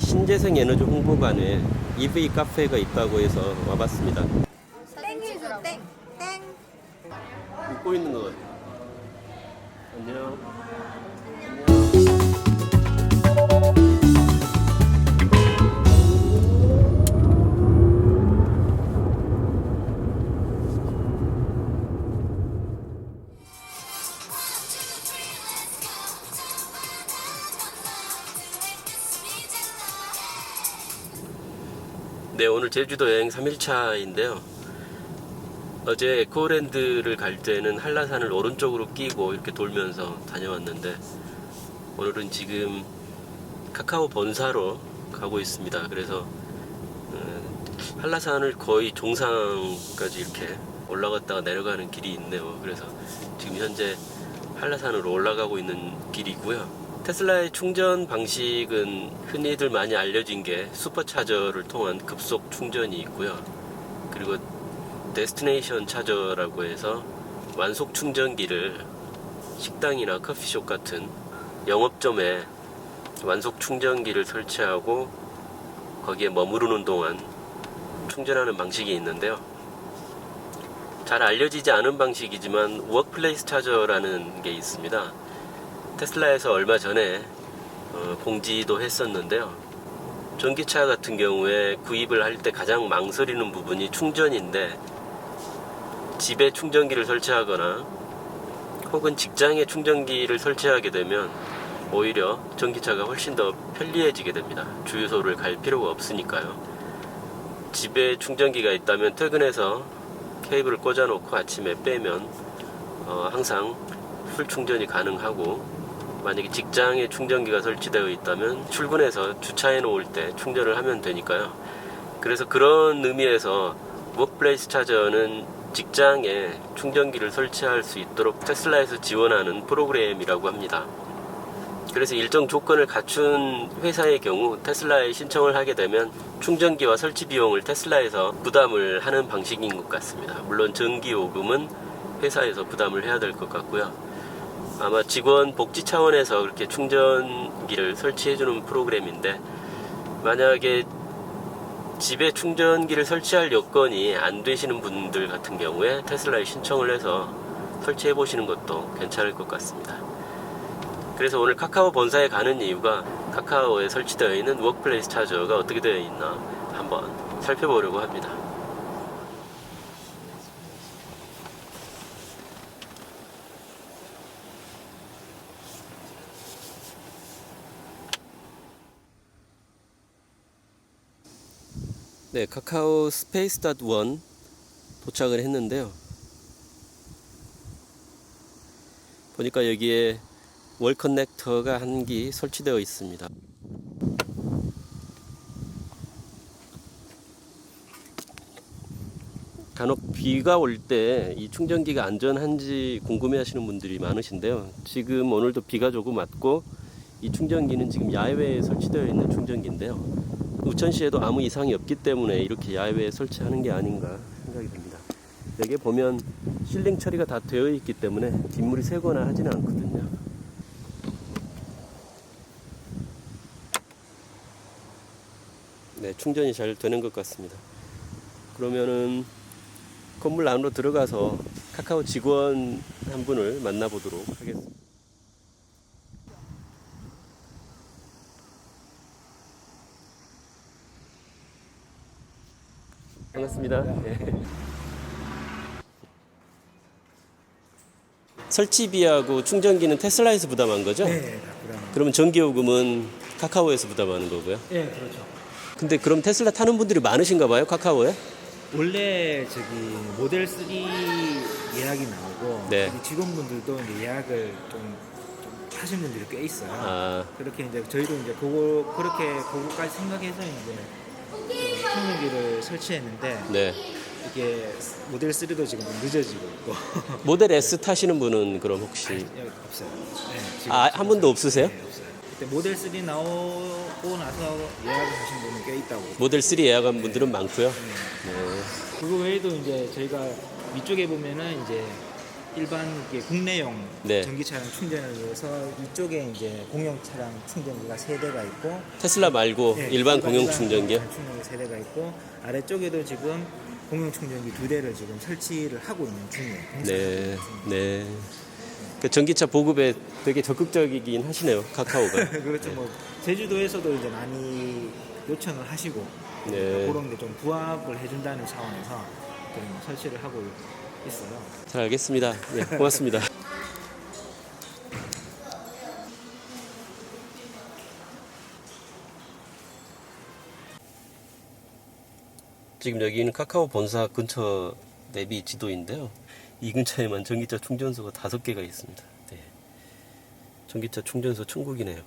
신재생 에너지 홍보관에 EV 카페가 있다고 해서 와봤습니다. 땡해줘 땡. 땡. 웃고 있는 것 같아요. 안녕. 네, 오늘 제주도 여행 3일차인데요. 어제 에코랜드를 갈 때는 한라산을 오른쪽으로 끼고 이렇게 돌면서 다녀왔는데, 오늘은 지금 카카오 본사로 가고 있습니다. 그래서 한라산을 거의 정상까지 이렇게 올라갔다가 내려가는 길이 있네요. 그래서 지금 현재 한라산으로 올라가고 있는 길이고요. 테슬라의 충전 방식은 흔히들 많이 알려진 게 슈퍼차저를 통한 급속 충전이 있고요. 그리고 데스티네이션 차저라고 해서 완속 충전기를 식당이나 커피숍 같은 영업점에 완속 충전기를 설치하고 거기에 머무르는 동안 충전하는 방식이 있는데요. 잘 알려지지 않은 방식이지만 워크플레이스 차저라는 게 있습니다. 테슬라에서 얼마 전에 공지도 했었는데요. 전기차 같은 경우에 구입을 할 때 가장 망설이는 부분이 충전인데, 집에 충전기를 설치하거나 혹은 직장에 충전기를 설치하게 되면 오히려 전기차가 훨씬 더 편리해지게 됩니다. 주유소를 갈 필요가 없으니까요. 집에 충전기가 있다면 퇴근해서 케이블을 꽂아놓고 아침에 빼면 항상 풀 충전이 가능하고, 만약에 직장에 충전기가 설치되어 있다면 출근해서 주차해 놓을 때 충전을 하면 되니까요. 그래서 그런 의미에서 워크플레이스 차저는 직장에 충전기를 설치할 수 있도록 테슬라에서 지원하는 프로그램이라고 합니다. 그래서 일정 조건을 갖춘 회사의 경우 테슬라에 신청을 하게 되면 충전기와 설치 비용을 테슬라에서 부담을 하는 방식인 것 같습니다. 물론 전기요금은 회사에서 부담을 해야 될 것 같고요. 아마 직원 복지 차원에서 그렇게 충전기를 설치해주는 프로그램인데, 만약에 집에 충전기를 설치할 여건이 안 되시는 분들 같은 경우에 테슬라에 신청을 해서 설치해 보시는 것도 괜찮을 것 같습니다. 그래서 오늘 카카오 본사에 가는 이유가 카카오에 설치되어 있는 워크플레이스 차저가 어떻게 되어 있나 한번 살펴보려고 합니다. 네, 카카오 스페이스.1 도착을 했는데요. 보니까 여기에 월 커넥터가 한 기 설치되어 있습니다. 간혹 비가 올 때 이 충전기가 안전한지 궁금해 하시는 분들이 많으신데요. 지금 오늘도 비가 조금 왔고, 이 충전기는 지금 야외에 설치되어 있는 충전기인데요. 우천시에도 아무 이상이 없기 때문에 이렇게 야외에 설치하는 게 아닌가 생각이 듭니다. 여기에 보면 실링 처리가 다 되어 있기 때문에 빗물이 새거나 하지는 않거든요. 네, 충전이 잘 되는 것 같습니다. 그러면은 건물 안으로 들어가서 카카오 직원 한 분을 만나보도록 하겠습니다. 반갑습니다. 네. 설치비하고 충전기는 테슬라에서 부담한 거죠? 네, 다 부담. 그러면 전기요금은 카카오에서 부담하는 거고요? 네, 그렇죠. 근데 그럼 테슬라 타는 분들이 많으신가 봐요, 카카오에? 원래 저기 모델 3 예약이 나오고, 네. 여기 직원분들도 이제 예약을 좀 하신 분들이 꽤 있어요. 아, 그렇게 이제 저희도 이제 그거까지 생각해서 이제 충전기를 설치했는데, 네. 이게 모델 3도 지금 좀 늦어지고 있고. 모델 S 타시는 분은 그럼 혹시? 여기 없어요. 네, 지금 아, 한 분도 없으세요? 네, 없어요. 그때 모델 3 나오고 나서 예약을 하신 분은 꽤 있다고. 모델 3 예약한 분들은 많고요. 네. 네. 그거 외에도 이제 저희가 위쪽에 보면은 이제 일반 이게 국내용 네. 전기 차량 충전을 위해서 이쪽에 이제 공용 차량 충전기가 3대가 있고 테슬라 말고 네, 일반 공용 충전기요? 충전기 3대가 있고 아래쪽에도 지금 공용 충전기 2대를 지금 설치를 하고 있는 중이에요. 네, 네. 그 전기차 보급에 되게 적극적이긴 하시네요, 카카오가. 그렇죠. 뭐 제주도에서도 이제 많이 요청을 하시고 네. 그런 게 좀 부합을 해준다는 차원에서 좀 설치를 하고 있어요. 잘 알겠습니다. 네, 고맙습니다. 지금 여기는 카카오 본사 근처 내비 지도인데요. 이 근처에만 전기차 충전소가 5개가 있습니다. 네. 전기차 충전소 천국이네요.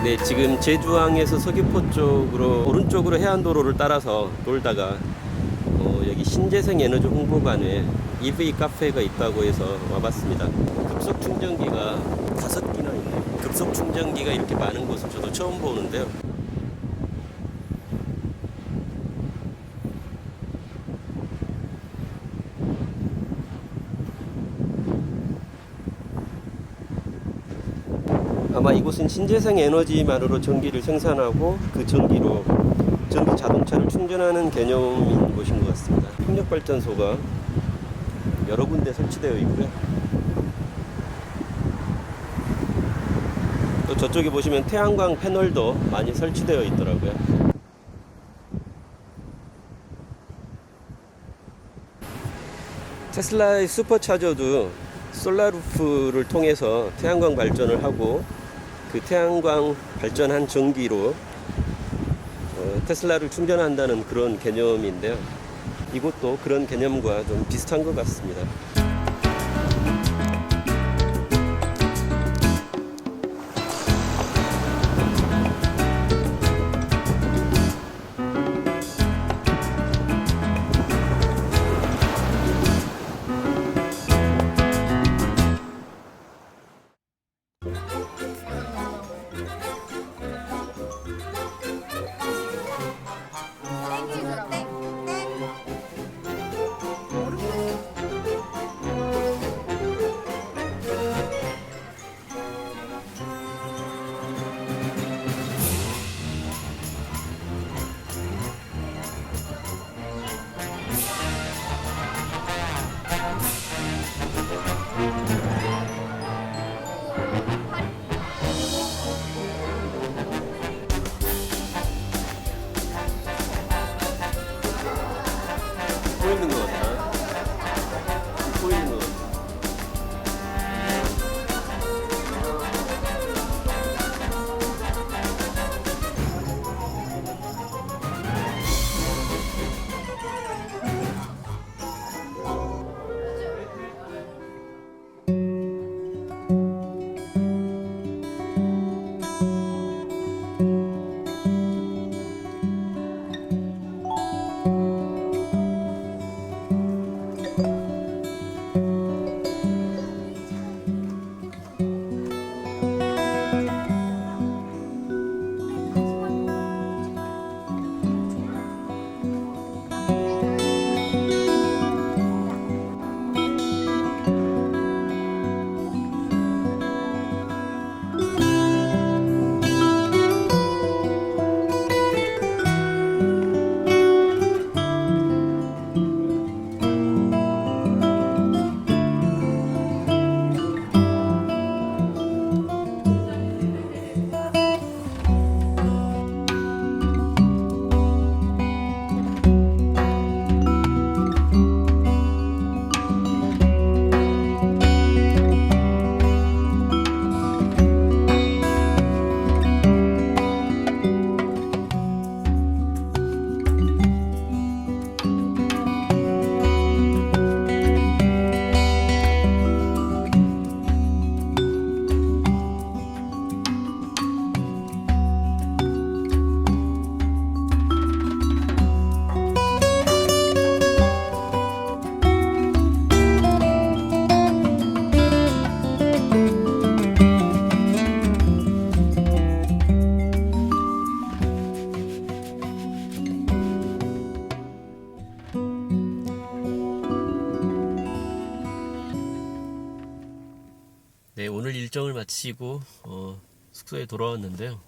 네, 지금 제주항에서 서귀포 쪽으로 오른쪽으로 해안도로를 따라서 돌다가 여기 신재생 에너지 홍보관에 EV 카페가 있다고 해서 와봤습니다. 급속 충전기가 5개나 있네요. 급속 충전기가 이렇게 많은 곳은 저도 처음 보는데요. 아마 이곳은 신재생 에너지만으로 전기를 생산하고 그 전기로 전기 자동차를 충전하는 개념인 곳인 것 같습니다. 풍력발전소가 여러 군데 설치되어 있고요. 또 저쪽에 보시면 태양광 패널도 많이 설치되어 있더라고요. 테슬라의 슈퍼차저도 솔라루프를 통해서 태양광 발전을 하고 그 태양광 발전한 전기로 테슬라를 충전한다는 그런 개념인데요. 이것도 그런 개념과 좀 비슷한 것 같습니다. 땡. 땡. 모르겠어. 오늘 일정을 마치고 숙소에 돌아왔는데요.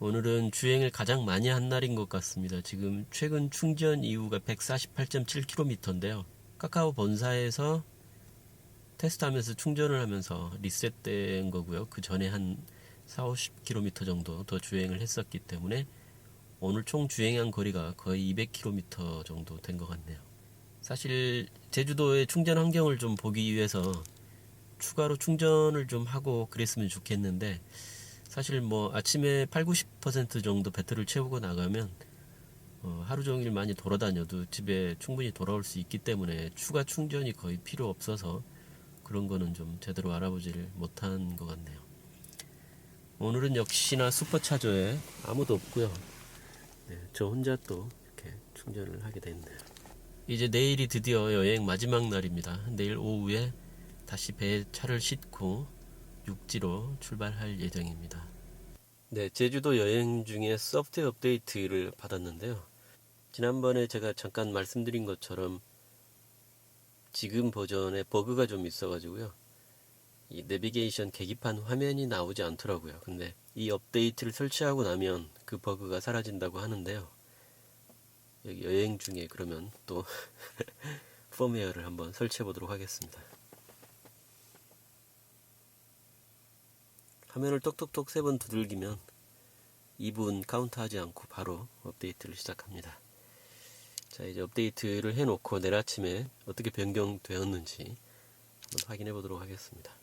오늘은 주행을 가장 많이 한 날인 것 같습니다. 지금 최근 충전 이후가 148.7km인데요. 카카오 본사에서 테스트하면서 충전을 하면서 리셋된 거고요. 그 전에 한 40-50km 정도 더 주행을 했었기 때문에 오늘 총 주행한 거리가 거의 200km 정도 된 것 같네요. 사실 제주도의 충전 환경을 좀 보기 위해서 추가로 충전을 좀 하고 그랬으면 좋겠는데, 사실 뭐 아침에 80-90% 정도 배터리를 채우고 나가면 하루 종일 많이 돌아다녀도 집에 충분히 돌아올 수 있기 때문에 추가 충전이 거의 필요 없어서 그런 거는 좀 제대로 알아보지를 못한 것 같네요. 오늘은 역시나 슈퍼차저에 아무도 없고요. 네, 저 혼자 또 이렇게 충전을 하게 됐네요. 이제 내일이 드디어 여행 마지막 날입니다. 내일 오후에 다시 배에 차를 싣고 육지로 출발할 예정입니다. 네, 제주도 여행 중에 소프트웨어 업데이트를 받았는데요. 지난번에 제가 잠깐 말씀드린 것처럼 지금 버전에 버그가 좀 있어가지고요. 이 내비게이션 계기판 화면이 나오지 않더라고요. 근데 이 업데이트를 설치하고 나면 그 버그가 사라진다고 하는데요. 여기 여행 중에 그러면 또 펌웨어를 한번 설치해 보도록 하겠습니다. 화면을 똑똑똑 3번 두들기면 2분 카운트하지 않고 바로 업데이트를 시작합니다. 자, 이제 업데이트를 해놓고 내일 아침에 어떻게 변경되었는지 한번 확인해 보도록 하겠습니다.